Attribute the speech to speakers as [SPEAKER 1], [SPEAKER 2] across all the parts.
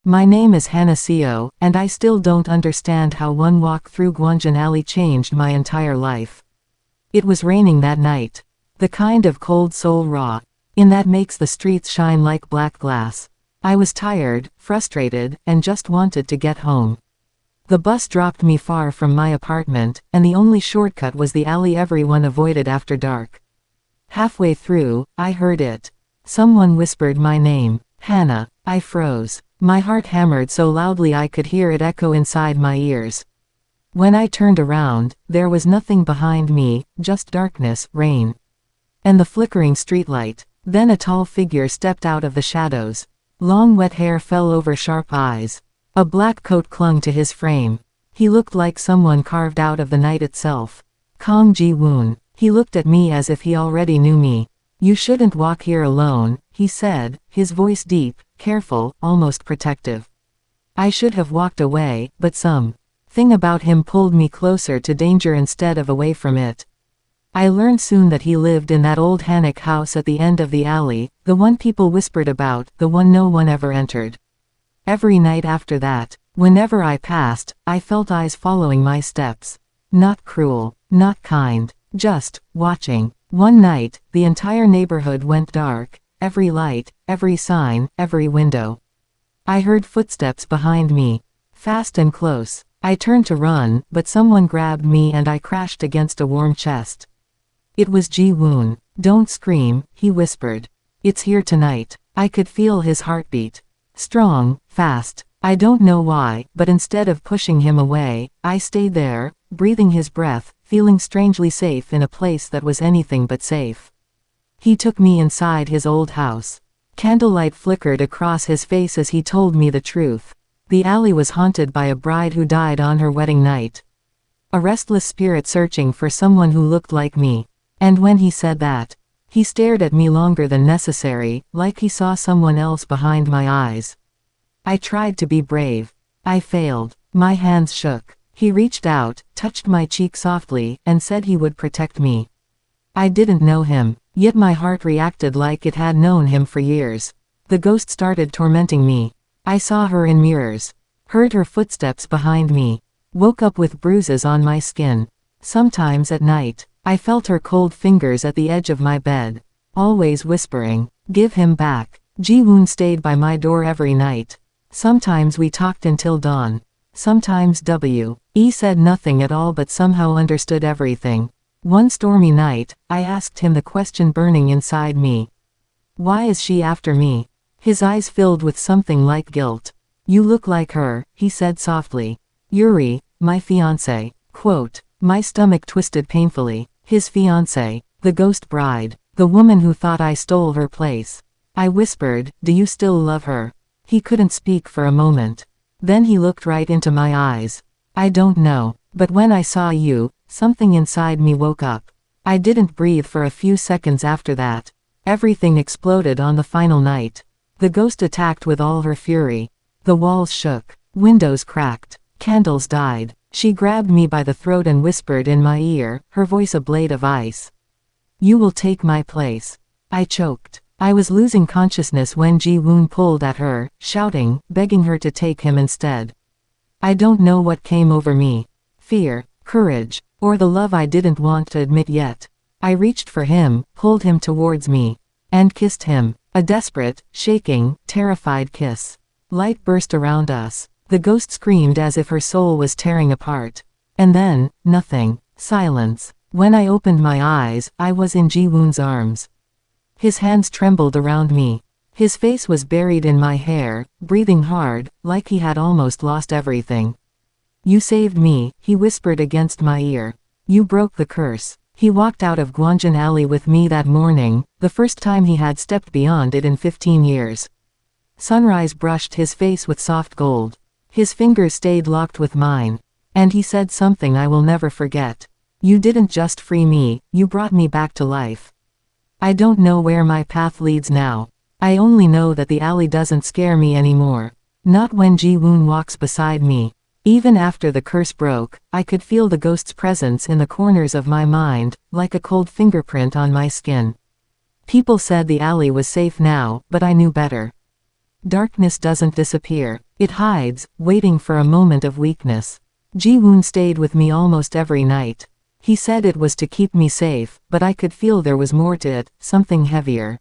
[SPEAKER 1] My name is Hanasio, and I still don't understand how one walk through Guanjin Alley changed my entire life. It was raining that night. The kind of cold soul raw in that makes the streets shine like black glass. I was tired, frustrated, and just wanted to get home. The bus dropped me far from my apartment, and the only shortcut was the alley everyone avoided after dark. Halfway through, I heard it. Someone whispered my name. Hannah. I froze. My heart hammered so loudly I could hear it echo inside my ears. When I turned around, there was nothing behind me, just darkness, rain, and the flickering streetlight. Then a tall figure stepped out of the shadows. Long wet hair fell over sharp eyes. A black coat clung to his frame. He looked like someone carved out of the night itself. Kang Ji-woon. He looked at me as if he already knew me. You shouldn't walk here alone, he said, his voice deep, careful, almost protective. I should have walked away, but something about him pulled me closer to danger instead of away from it. I learned soon that he lived in that old Hanok house at the end of the alley, the one people whispered about, the one no one ever entered. Every night after that, whenever I passed, I felt eyes following my steps. Not cruel, not kind, just watching. One night, the entire neighborhood went dark, every light, every sign, every window. I heard footsteps behind me. Fast and close. I turned to run, but someone grabbed me and I crashed against a warm chest. It was Ji-woon. Don't scream, he whispered. It's here tonight. I could feel his heartbeat. Strong, fast. I don't know why, but instead of pushing him away, I stayed there, breathing his breath, feeling strangely safe in a place that was anything but safe. He took me inside his old house. Candlelight flickered across his face as he told me the truth. The alley was haunted by a bride who died on her wedding night. A restless spirit searching for someone who looked like me. And when he said that, he stared at me longer than necessary, like he saw someone else behind my eyes. I tried to be brave. I failed. My hands shook. He reached out, touched my cheek softly, and said he would protect me. I didn't know him, yet my heart reacted like it had known him for years. The ghost started tormenting me. I saw her in mirrors. Heard her footsteps behind me. Woke up with bruises on my skin. Sometimes at night, I felt her cold fingers at the edge of my bed. Always whispering, "Give him back." Ji-woon stayed by my door every night. Sometimes we talked until dawn. Sometimes W.E. said nothing at all but somehow understood everything. One stormy night, I asked him the question burning inside me. Why is she after me? His eyes filled with something like guilt. You look like her, he said softly. Yuri, my fiancé. Quote. My stomach twisted painfully. His fiancé, the ghost bride, the woman who thought I stole her place. I whispered, do you still love her? He couldn't speak for a moment. Then he looked right into my eyes. I don't know, but when I saw you, something inside me woke up. I didn't breathe for a few seconds after that. Everything exploded on the final night. The ghost attacked with all her fury. The walls shook. Windows cracked. Candles died. She grabbed me by the throat and whispered in my ear, her voice a blade of ice. You will take my place. I choked. I was losing consciousness when Ji-woon pulled at her, shouting, begging her to take him instead. I don't know what came over me. Fear, courage, or the love I didn't want to admit yet. I reached for him, pulled him towards me, and kissed him. A desperate, shaking, terrified kiss. Light burst around us. The ghost screamed as if her soul was tearing apart. And then, nothing. Silence. When I opened my eyes, I was in Ji-woon's arms. His hands trembled around me. His face was buried in my hair, breathing hard, like he had almost lost everything. You saved me, he whispered against my ear. You broke the curse. He walked out of Guanjin Alley with me that morning, the first time he had stepped beyond it in 15 years. Sunrise brushed his face with soft gold. His fingers stayed locked with mine. And he said something I will never forget. You didn't just free me, you brought me back to life. I don't know where my path leads now. I only know that the alley doesn't scare me anymore. Not when Ji-woon walks beside me. Even after the curse broke, I could feel the ghost's presence in the corners of my mind, like a cold fingerprint on my skin. People said the alley was safe now, but I knew better. Darkness doesn't disappear. It hides, waiting for a moment of weakness. Ji-woon stayed with me almost every night. He said it was to keep me safe, but I could feel there was more to it, something heavier.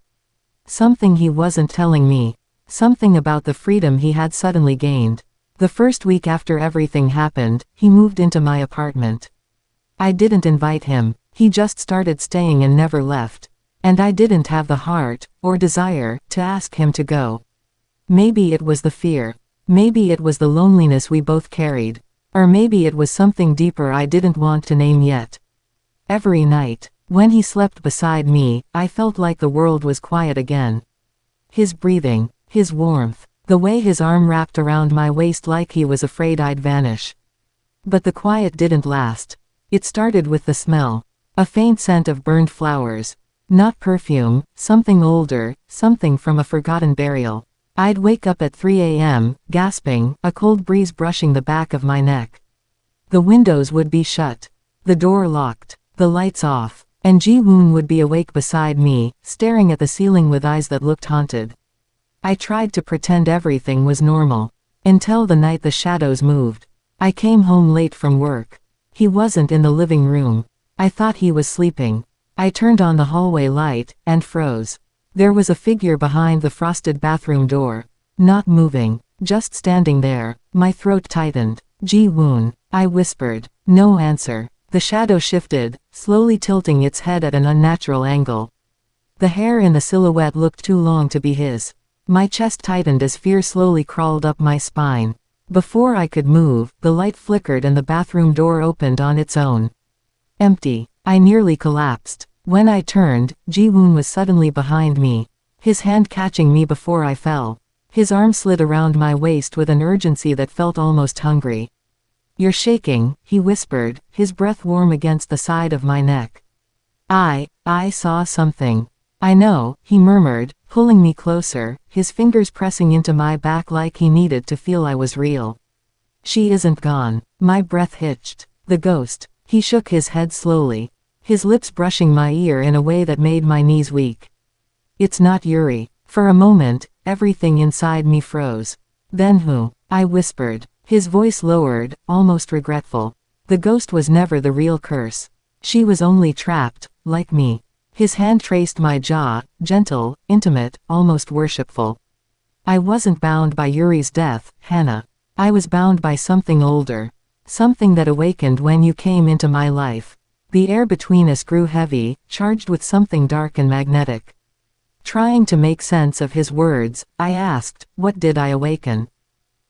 [SPEAKER 1] Something he wasn't telling me. Something about the freedom he had suddenly gained. The first week after everything happened, he moved into my apartment. I didn't invite him. He just started staying and never left. And I didn't have the heart, or desire, to ask him to go. Maybe it was the fear. Maybe it was the loneliness we both carried. Or maybe it was something deeper I didn't want to name yet. Every night, when he slept beside me, I felt like the world was quiet again. His breathing, his warmth, the way his arm wrapped around my waist like he was afraid I'd vanish. But the quiet didn't last. It started with the smell. A faint scent of burned flowers. Not perfume, something older, something from a forgotten burial. I'd wake up at 3 a.m., gasping, a cold breeze brushing the back of my neck. The windows would be shut. The door locked. The lights off. And Ji-woon would be awake beside me, staring at the ceiling with eyes that looked haunted. I tried to pretend everything was normal. Until the night the shadows moved. I came home late from work. He wasn't in the living room. I thought he was sleeping. I turned on the hallway light, and froze. There was a figure behind the frosted bathroom door. Not moving. Just standing there. My throat tightened. Ji-woon. I whispered. No answer. The shadow shifted, slowly tilting its head at an unnatural angle. The hair in the silhouette looked too long to be his. My chest tightened as fear slowly crawled up my spine. Before I could move, the light flickered and the bathroom door opened on its own. Empty. I nearly collapsed. When I turned, Ji-woon was suddenly behind me. His hand catching me before I fell. His arm slid around my waist with an urgency that felt almost hungry. You're shaking, he whispered, his breath warm against the side of my neck. I saw something. I know, he murmured, pulling me closer, his fingers pressing into my back like he needed to feel I was real. She isn't gone. My breath hitched. The ghost. He shook his head slowly. His lips brushing my ear in a way that made my knees weak. It's not Yuri. For a moment, everything inside me froze. Then who? I whispered. His voice lowered, almost regretful. The ghost was never the real curse. She was only trapped, like me. His hand traced my jaw, gentle, intimate, almost worshipful. I wasn't bound by Yuri's death, Hannah. I was bound by something older. Something that awakened when you came into my life. The air between us grew heavy, charged with something dark and magnetic. Trying to make sense of his words, I asked, what did I awaken?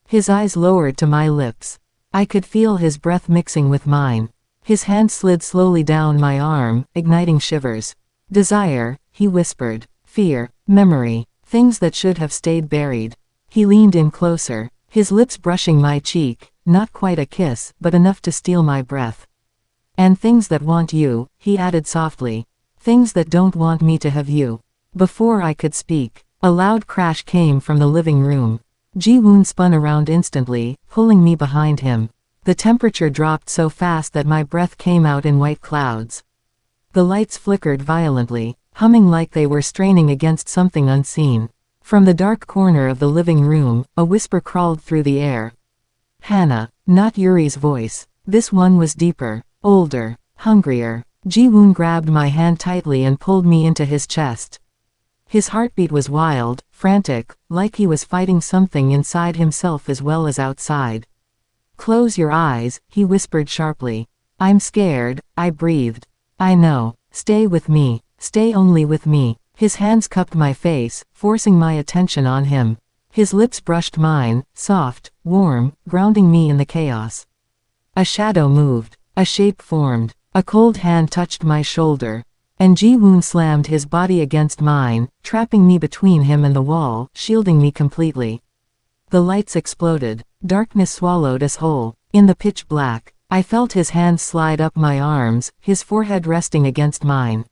[SPEAKER 1] His eyes lowered to my lips. I could feel his breath mixing with mine. His hand slid slowly down my arm, igniting shivers. Desire, he whispered. Fear, memory, things that should have stayed buried. He leaned in closer, his lips brushing my cheek, not quite a kiss, but enough to steal my breath. And things that want you, he added softly. Things that don't want me to have you. Before I could speak, a loud crash came from the living room. Ji-woon spun around instantly, pulling me behind him. The temperature dropped so fast that my breath came out in white clouds. The lights flickered violently, humming like they were straining against something unseen. From the dark corner of the living room, a whisper crawled through the air. Hannah. Not Yuri's voice. This one was deeper, older, hungrier. Ji-woon grabbed my hand tightly and pulled me into his chest. His heartbeat was wild, frantic, like he was fighting something inside himself as well as outside. Close your eyes, he whispered sharply. I'm scared, I breathed. I know. Stay with me. Stay only with me. His hands cupped my face, forcing my attention on him. His lips brushed mine, soft, warm, grounding me in the chaos. A shadow moved. A shape formed. A cold hand touched my shoulder. And Ji-woon slammed his body against mine, trapping me between him and the wall, shielding me completely. The lights exploded. Darkness swallowed us whole. In the pitch black, I felt his hands slide up my arms, his forehead resting against mine.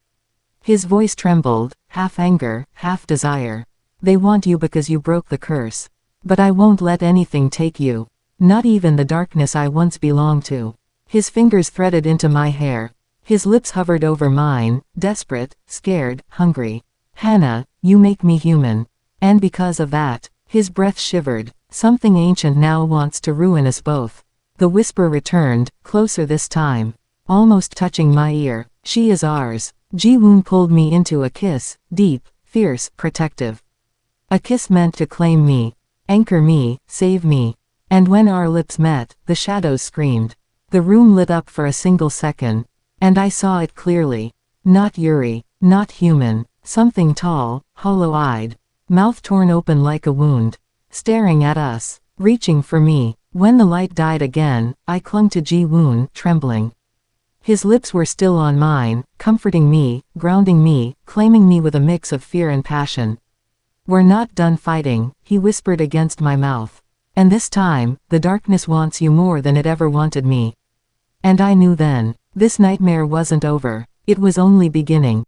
[SPEAKER 1] His voice trembled, half anger, half desire. They want you because you broke the curse. But I won't let anything take you. Not even the darkness I once belonged to. His fingers threaded into my hair. His lips hovered over mine, desperate, scared, hungry. Hannah, you make me human. And because of that, His breath shivered. Something ancient now wants to ruin us both. The whisper returned, closer this time. Almost touching my ear. She is ours. Ji-woon pulled me into a kiss, deep, fierce, protective. A kiss meant to claim me, anchor me, save me. And when our lips met, the shadows screamed. The room lit up for a single second. And I saw it clearly. Not Yuri, not human. Something tall, hollow-eyed. Mouth torn open like a wound. Staring at us. Reaching for me. When the light died again, I clung to Ji-woon, trembling. His lips were still on mine, comforting me, grounding me, claiming me with a mix of fear and passion. "We're not done fighting," he whispered against my mouth. "And this time, the darkness wants you more than it ever wanted me." And I knew then. This nightmare wasn't over. It was only beginning.